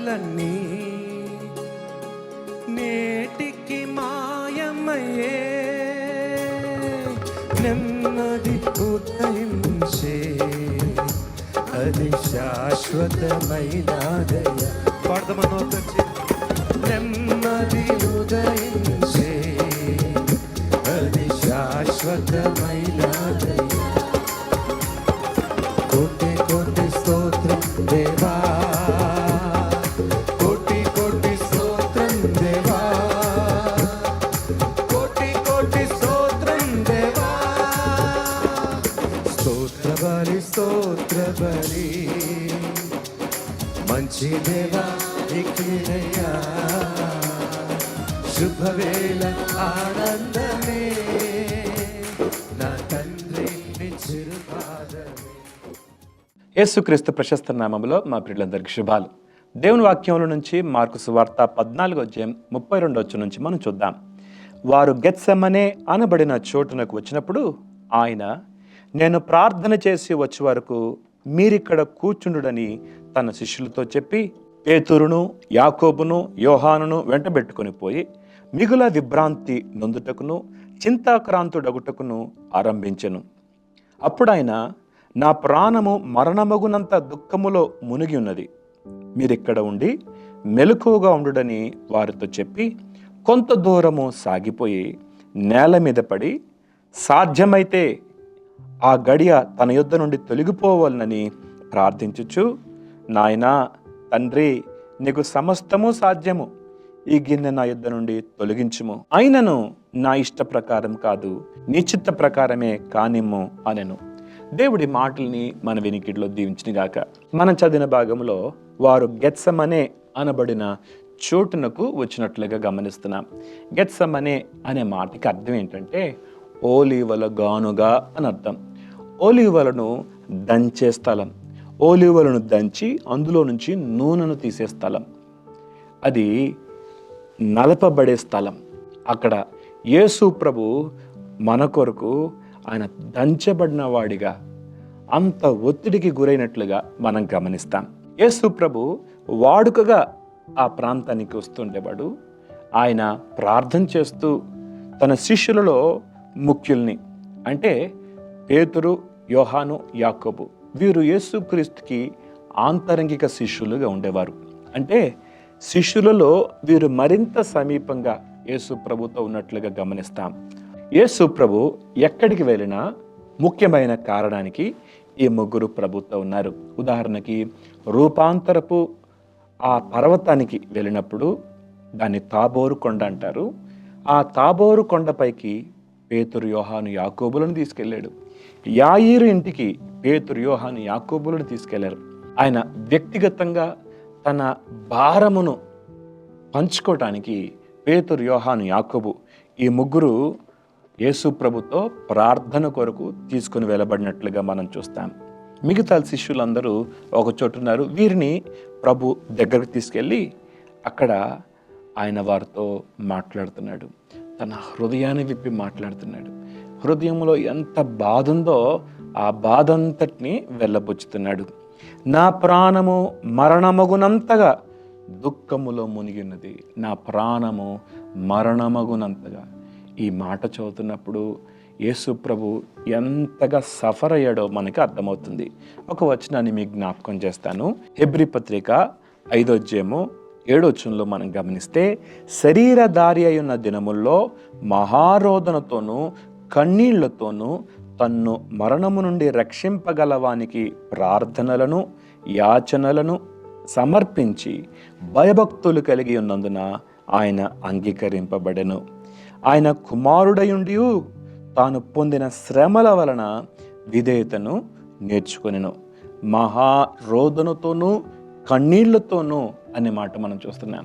ఆశలన్నీ నేటికి మాయమయ్యే, నెమ్మది ఉదయించే అది శాశ్వతమైనదయ. పాడదామనొచ్చి నెమ్మది ఉదయించే అది శాశ్వతమైనదయ. కోటి కోటి స్తోత్రం దేవా, కోటి కోటి స్తోత్రం దేవా, కోటి కోటి స్తోత్రం దేవా. స్తోత్ర బలి స్తోత్ర బలి మంచి దేవా నీకేనయ్యా, శుభవేళ ఆనందమే నా తండ్రి నీ చిరుపాదమే. యేసుక్రీస్తు ప్రశస్త నామములో మా ప్రియులందరికీ శుభాలు. దేవుని వాక్యంలో నుంచి మార్కు సువార్త 14:32 నుంచి మనం చూద్దాం. వారు గెత్సెమనే అనబడిన చోటునకు వచ్చినప్పుడు ఆయన, నేను ప్రార్థన చేసి వచ్చే వరకు మీరిక్కడ కూర్చుండుడని తన శిష్యులతో చెప్పి పేతురును యాకోబును యోహానును వెంటబెట్టుకొని పోయి మిగుల విభ్రాంతి నొందుటకును చింతాక్రాంతుడగుటకును ఆరంభించెను. అప్పుడాయన, నా ప్రాణము మరణమగునంత దుఃఖములో మునిగి ఉన్నది, మీరిక్కడ ఉండి మెలకువగా ఉండుడని వారితో చెప్పి కొంత దూరము సాగిపోయి నేల మీద పడి, సాధ్యమైతే ఆ గడియ తన యొద్ద నుండి తొలగిపోవాలని ప్రార్థించుచు, నాయనా తండ్రి, నీకు సమస్తము సాధ్యము, ఈ గిన్నె నా యొద్ద నుండి తొలగించుము, అయినను నా ఇష్ట ప్రకారం కాదు, నీ చిత్త ప్రకారమే కానిమ్ము అనెను. దేవుడి మాటల్ని మన వినికిడిలో దీవించినగాక. మనం చదివిన భాగంలో వారు గెత్సెమనే అనబడిన చోటునకు వచ్చినట్లుగా గమనిస్తున్నాం. గెత్సెమనే అనే మాటకి అర్థం ఏంటంటే ఓలీవల గానుగా అని అర్థం. ఓలీవలను దంచే స్థలం, ఓలీవలను దంచి అందులో నుంచి నూనెను తీసే స్థలం, అది నలపబడే స్థలం. అక్కడ యేసు ప్రభు మన కొరకు ఆయన దంచబడిన వాడిగా అంత ఒత్తిడికి గురైనట్లుగా మనం గమనిస్తాం. యేసు ప్రభు వాడుకగా ఆ ప్రాంతానికి వస్తుండేవాడు. ఆయన ప్రార్థన చేస్తూ తన శిష్యులలో ముఖ్యుల్ని, అంటే పేతురు, యోహాను, యాకోబు, వీరు యేసుక్రీస్తుకి ఆంతరంగిక శిష్యులుగా ఉండేవారు. అంటే శిష్యులలో వీరు మరింత సమీపంగా యేసు ప్రభుతో ఉన్నట్లుగా గమనిస్తాం. యేసు ప్రభు ఎక్కడికి వెళ్ళినా ముఖ్యమైన కారణానికి ఈ ముగ్గురు ప్రభుతో ఉన్నారు. ఉదాహరణకి రూపాంతరపు ఆ పర్వతానికి వెళ్ళినప్పుడు దాన్ని తాబోరు కొండ అంటారు. ఆ తాబోరు కొండపైకి పేతురు, యోహాను, యాకోబులను తీసుకెళ్ళాడు. యాయీరు ఇంటికి పేతురు, యోహాను, యాకోబులను తీసుకెళ్లారు. ఆయన వ్యక్తిగతంగా తన భారమును పంచుకోవటానికి పేతురు, యోహాను, యాకోబు ఈ ముగ్గురు యేసు ప్రభుతో ప్రార్థన కొరకు తీసుకుని వెళ్ళబడినట్లుగా మనం చూస్తాం. మిగతా శిష్యులందరూ ఒక చోటున్నారు. వీరిని ప్రభు దగ్గరకు తీసుకెళ్ళి అక్కడ ఆయన వారితో మాట్లాడుతున్నాడు. తన హృదయాన్ని విప్పి మాట్లాడుతున్నాడు. హృదయంలో ఎంత బాధ ఉందో ఆ బాధ అంతటిని వెళ్ళబుచ్చుతున్నాడు. నా ప్రాణము మరణమగునంతగా దుఃఖములో మునిగినది, నా ప్రాణము మరణమగునంతగా. ఈ మాట చదువుతున్నప్పుడు యేసు ప్రభు ఎంతగా సఫర్ అయ్యాడో మనకి అర్థమవుతుంది. ఒక వచనాన్ని మీకు జ్ఞాపకం చేస్తాను. హెబ్రీ పత్రిక 5:7 మనం గమనిస్తే, శరీరధారి అయ్యున్న దినముల్లో మహారోదనతోనూ కన్నీళ్లతోనూ తన్ను మరణము నుండి రక్షింపగలవానికి ప్రార్థనలను యాచనలను సమర్పించి భయభక్తులు కలిగి ఉన్నందున ఆయన అంగీకరింపబడెను. ఆయన కుమారుడయుండి తాను పొందిన శ్రమల వలన విధేయతను నేర్చుకొనెను. మహారోదనతోనూ కన్నీళ్లతోనూ అనే మాట మనం చూస్తున్నాం.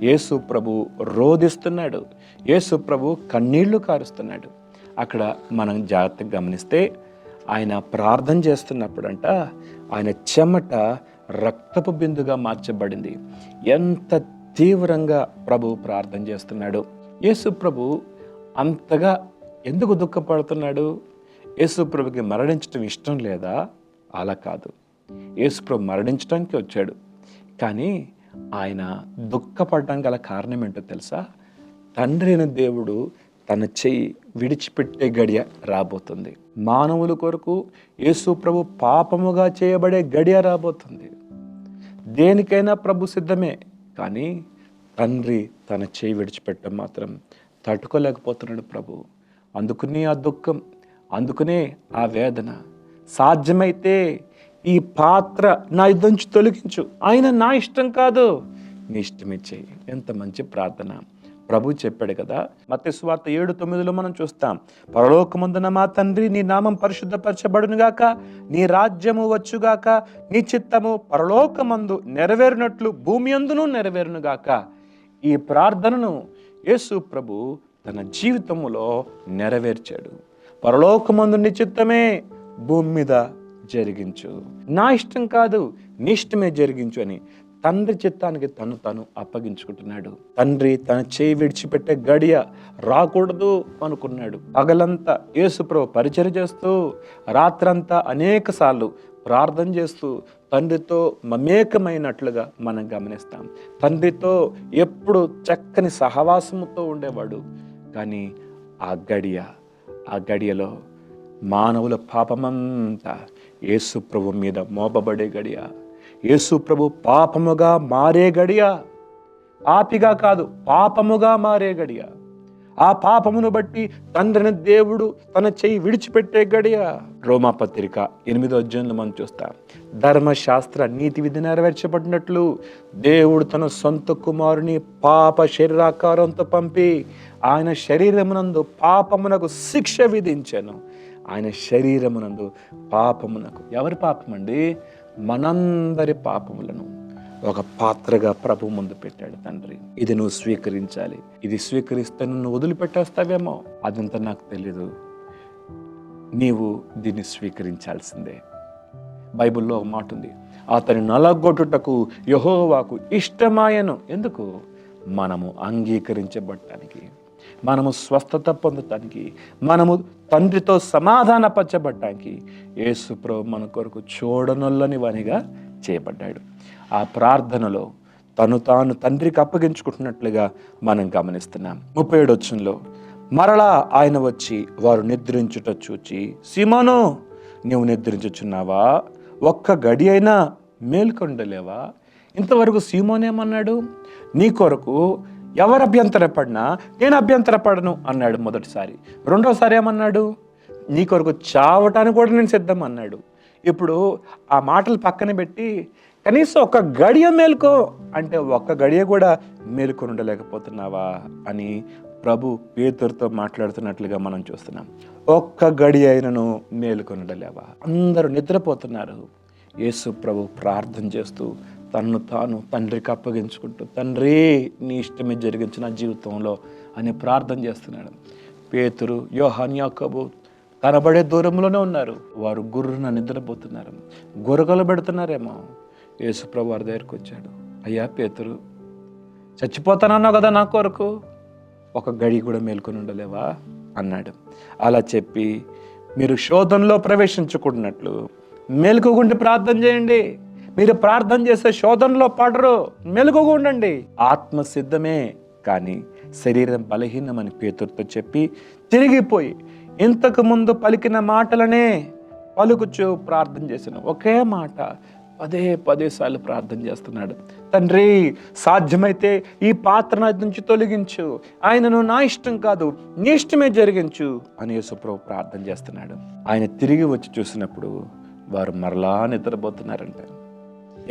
యేసు ప్రభు రోదిస్తున్నాడు, యేసు ప్రభు కన్నీళ్లు కారుస్తున్నాడు. అక్కడ మనం జాగ్రత్తగా గమనిస్తే ఆయన ప్రార్థన చేస్తున్నప్పుడంట ఆయన చెమట రక్తపు బిందుగా మార్చబడింది. ఎంత తీవ్రంగా ప్రభు ప్రార్థన చేస్తున్నాడు. యేసు ప్రభు అంతగా ఎందుకు దుఃఖపడుతున్నాడు? యేసు ప్రభుకి మరణించడం ఇష్టం లేదా? అలా కాదు. యేసు ప్రభు మరణించడానికి వచ్చాడు, కానీ ఆయన దుఃఖపడడం గల కారణం ఏంటో తెలుసా? తండ్రి అయిన దేవుడు తన చెయ్యి విడిచిపెట్టే గడియ రాబోతుంది. మానవుల కొరకు యేసు ప్రభు పాపముగా చేయబడే గడియ రాబోతుంది. దేనికైనా ప్రభు సిద్ధమే, కానీ తండ్రి తన చేయి విడిచిపెట్టడం మాత్రం తట్టుకోలేకపోతున్నాడు ప్రభు. అందుకునే ఆ దుఃఖం, అందుకునే ఆ వేదన. సాధ్యమైతే ఈ పాత్ర నా యుద్ధ నుంచి తొలగించు, ఆయన నా ఇష్టం కాదు, నీ ఇష్టమే చేయి. ఎంత మంచి ప్రార్థన. ప్రభు చెప్పాడు కదా, మత్తయి సువార్త 7:9 మనం చూస్తాం, పరలోకమందున మా తండ్రి, నీ నామం పరిశుద్ధపరచబడునుగాక, నీ రాజ్యము వచ్చుగాక, నీ చిత్తము పరలోకమందు నెరవేరినట్లు భూమి అందును నెరవేరునుగాక. ఈ ప్రార్థనను యేసు ప్రభు తన జీవితంలో నెరవేర్చాడు. పరలోకమందు నీ చిత్తమే భూమి మీద జరిగించు, నా ఇష్టం కాదు నీ ఇష్టమే జరిగించు అని తండ్రి చిత్తానికి తను అప్పగించుకుంటున్నాడు. తండ్రి తన చేయి విడిచిపెట్టే గడియ రాకూడదు అనుకున్నాడు. పగలంతా యేసుప్రభు పరిచర్య చేస్తూ, రాత్రంతా అనేక సార్లు ప్రార్థన చేస్తూ తండ్రితో మమేకమైనట్లుగా మనం గమనిస్తాం. తండ్రితో ఎప్పుడు చక్కని సహవాసముతో ఉండేవాడు. కానీ ఆ గడియలో మానవుల పాపమంతా యేసు ప్రభు మీద మోపబడే గడియ, యేసు ప్రభు పాపముగా మారే గడియ, పాపిగా కాదు పాపముగా మారే గడియ. ఆ పాపమును బట్టి తండ్రిని దేవుడు తన చెయ్యి విడిచిపెట్టే గడియ. రోమాపత్రిక 8వ అధ్యాయంలో మనం చూస్తాం, ధర్మశాస్త్ర నీతి విధి నెరవేర్చబడినట్లు దేవుడు తన సొంత కుమారుని పాప శరీరాకారంతో పంపి ఆయన శరీరమునందు పాపమునకు శిక్ష విధించాను. ఆయన శరీరమునందు పాపమునకు, ఎవరి పాపమండి? మనందరి పాపములను ఒక పాత్రగా ప్రభు ముందు పెట్టాడు తండ్రి. ఇది నువ్వు స్వీకరించాలి. ఇది స్వీకరిస్తే నువ్వు వదిలిపెట్టేస్తావేమో, అదంతా నాకు తెలీదు. నీవు దీన్ని స్వీకరించాల్సిందే. బైబిల్లో ఒక మాట ఉంది, అతని నలగొట్టుటకు యెహోవాకు ఇష్టమాయను. ఎందుకు? మనము అంగీకరించబడటానికి, మనము స్వస్థత పొందటానికి, మనము తండ్రితో సమాధానపరచబడటానికి యేసు ప్రభు మన కొరకు చూడనొల్లని వానిగా చేయబడ్డాడు. ఆ ప్రార్థనలో తాను తండ్రికి అప్పగించుకుంటున్నట్లుగా మనం గమనిస్తున్నాం. 37వ వచనంలో, మరలా ఆయన వచ్చి వారు నిద్రించుట చూచి, సీమోను, నీవు నిద్రించుచున్నావా? ఒక్క గడి అయినా మేల్కొండలేవా? ఇంతవరకు సీమోనేమన్నాడు? నీ కొరకు ఎవరు అభ్యంతరపడినా నేను అభ్యంతరపడను అన్నాడు మొదటిసారి. రెండోసారి ఏమన్నాడు? నీ కొరకు చావటానికి కూడా నేను సిద్ధం అన్నాడు. ఇప్పుడు ఆ మాటలు పక్కన పెట్టి కనీసం ఒక్క గడియ మేల్కో అంటే ఒక్క గడియ కూడా మేల్కొని ఉండలేకపోతున్నావా అని ప్రభు పేతురుతో మాట్లాడుతున్నట్లుగా మనం చూస్తున్నాం. ఒక్క గడియ అయినను మేల్కొని ఉండలేవా? అందరూ నిద్రపోతున్నారు. యేసు ప్రభు ప్రార్థన చేస్తూ తాను తండ్రికి అప్పగించుకుంటూ, తండ్రి నీ ఇష్టమే జరిగించు నా జీవితంలో అని ప్రార్థన చేస్తున్నాడు. పేతురు, యోహాను, యాకోబు కనబడే దూరంలోనే ఉన్నారు. వారు గుర్రున నిద్రపోతున్నారు. గురకలు పెడుతున్నారేమో. యేసు ప్రభు వారి దగ్గరికి వచ్చాడు. అయ్యా పేతురు, చచ్చిపోతానన్నావు కదా నా కొరకు, ఒక గడి కూడా మేల్కొని ఉండలేవా అన్నాడు. అలా చెప్పి, మీరు శోధనలో ప్రవేశించుకున్నట్లు మెలకుగుండి ప్రార్థన చేయండి. మీరు ప్రార్థన చేసే శోధనలో పడరు, మెలకుగా ఉండండి. ఆత్మ సిద్ధమే కానీ శరీరం బలహీనమని పేతురుతో చెప్పి తిరిగిపోయి ఇంతకు ముందు పలికిన మాటలనే పలుకుచూ ప్రార్థన చేసిన ఒకే మాట 10 సార్లు ప్రార్థన చేస్తున్నాడు. తండ్రి, సాధ్యమైతే ఈ పాత్ర నా నుంచి తొలగించు, ఆయనను నా ఇష్టం కాదు నీ ఇష్టమే జరిగించు అని యేసుప్రభు ప్రార్థన చేస్తున్నాడు. ఆయన తిరిగి వచ్చి చూసినప్పుడు వారు మరలా నిద్రపోతున్నారంట.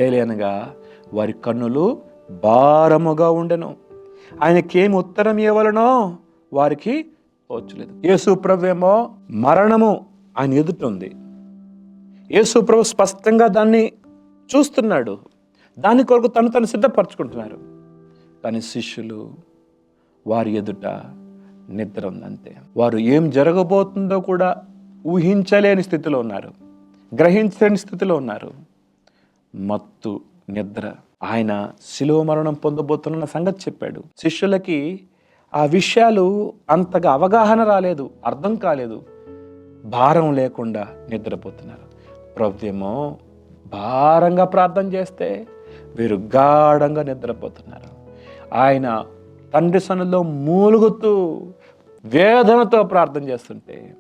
ఏలనగా వారి కన్నులు భారముగా ఉండెను. ఆయనకేమి ఉత్తరం ఇవ్వవలనో వారికి తోచలేదు. యేసు ప్రభు ఏమో మరణము ఆయన ఎదుట ఉంది. యేసు ప్రభు స్పష్టంగా దాన్ని చూస్తున్నాడు. దాని కొరకు తను సిద్ధపరచుకుంటున్నారు. కానీ శిష్యులు వారి ఎదుట నిద్ర ఉందంతే. వారు ఏం జరగబోతుందో కూడా ఊహించలేని స్థితిలో ఉన్నారు, గ్రహించలేని స్థితిలో ఉన్నారు. మత్తు, నిద్ర. ఆయన శిలువ మరణం పొందబోతున్న సంగతి చెప్పాడు. శిష్యులకి ఆ విషయాలు అంతగా అవగాహన రాలేదు, అర్థం కాలేదు. భారం లేకుండా నిద్రపోతున్నారు. ప్రభుత్వమో భారంగా ప్రార్థన చేస్తే వీరు గాఢంగా నిద్రపోతున్నారు. ఆయన తండ్రి సన్నిధిలో మూలుగుతూ వేదనతో ప్రార్థన చేస్తుంటే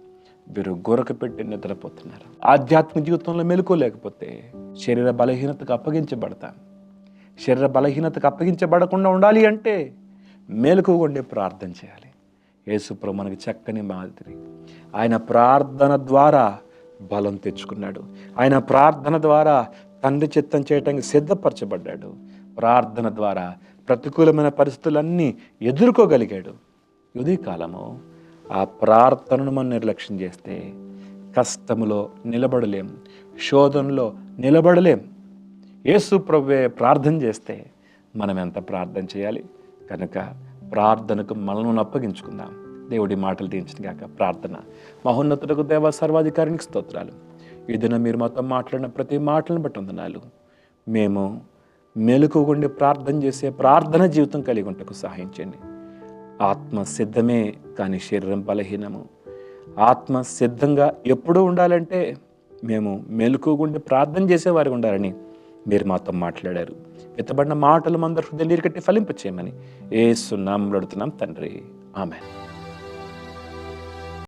వీరు గురక పెట్టి నిద్రపోతున్నారు. ఆధ్యాత్మిక జీవితంలో మెలుకోలేకపోతే శరీర బలహీనతకు అప్పగించబడతాం. శరీర బలహీనతకు అప్పగించబడకుండా ఉండాలి అంటే మెలకువగా ప్రార్థన చేయాలి. యేసుప్రభు మనకి చక్కని మాదిరి. ఆయన ప్రార్థన ద్వారా బలం తెచ్చుకున్నాడు. ఆయన ప్రార్థన ద్వారా తండ్రి చిత్తం చేయటానికి సిద్ధపరచబడ్డాడు. ప్రార్థన ద్వారా ప్రతికూలమైన పరిస్థితులన్నీ ఎదుర్కోగలిగాడు. ఇది కాలము ఆ ప్రార్థనను మనం నిర్లక్ష్యం చేస్తే కష్టములో నిలబడలేం, శోధనలో నిలబడలేం. యేసు ప్రభువే ప్రార్థన చేస్తే మనం ఎంత ప్రార్థన చేయాలి? కనుక ప్రార్థనకు మనల్ని అప్పగించుకుందాం. దేవుడి మాటలు దించిన గాక. ప్రార్థన. మహోన్నతులకు దేవ సర్వాధికారికి స్తోత్రాలు. ఈ దినం మీరు మాతో మాట్లాడిన ప్రతి మాటలను బట్టి వందనాలు. మేము మెలకువగా ప్రార్థన చేసే ప్రార్థన జీవితం కలిగి ఉంటకు సహాయం చేయండి. ఆత్మ సిద్ధమే కానీ శరీరం బలహీనము. ఆత్మ సిద్ధంగా ఎప్పుడూ ఉండాలంటే మేము మెలకువగా ప్రార్థన చేసేవారికి ఉండాలని మీరు మాతో మాట్లాడారు. ఎత్తబడిన మాటలు మందరి హృదయం నీరు కట్టి ఫలింపచేయమని యేసు నామములో అడుగుతున్నాం తండ్రి. ఆమేన్.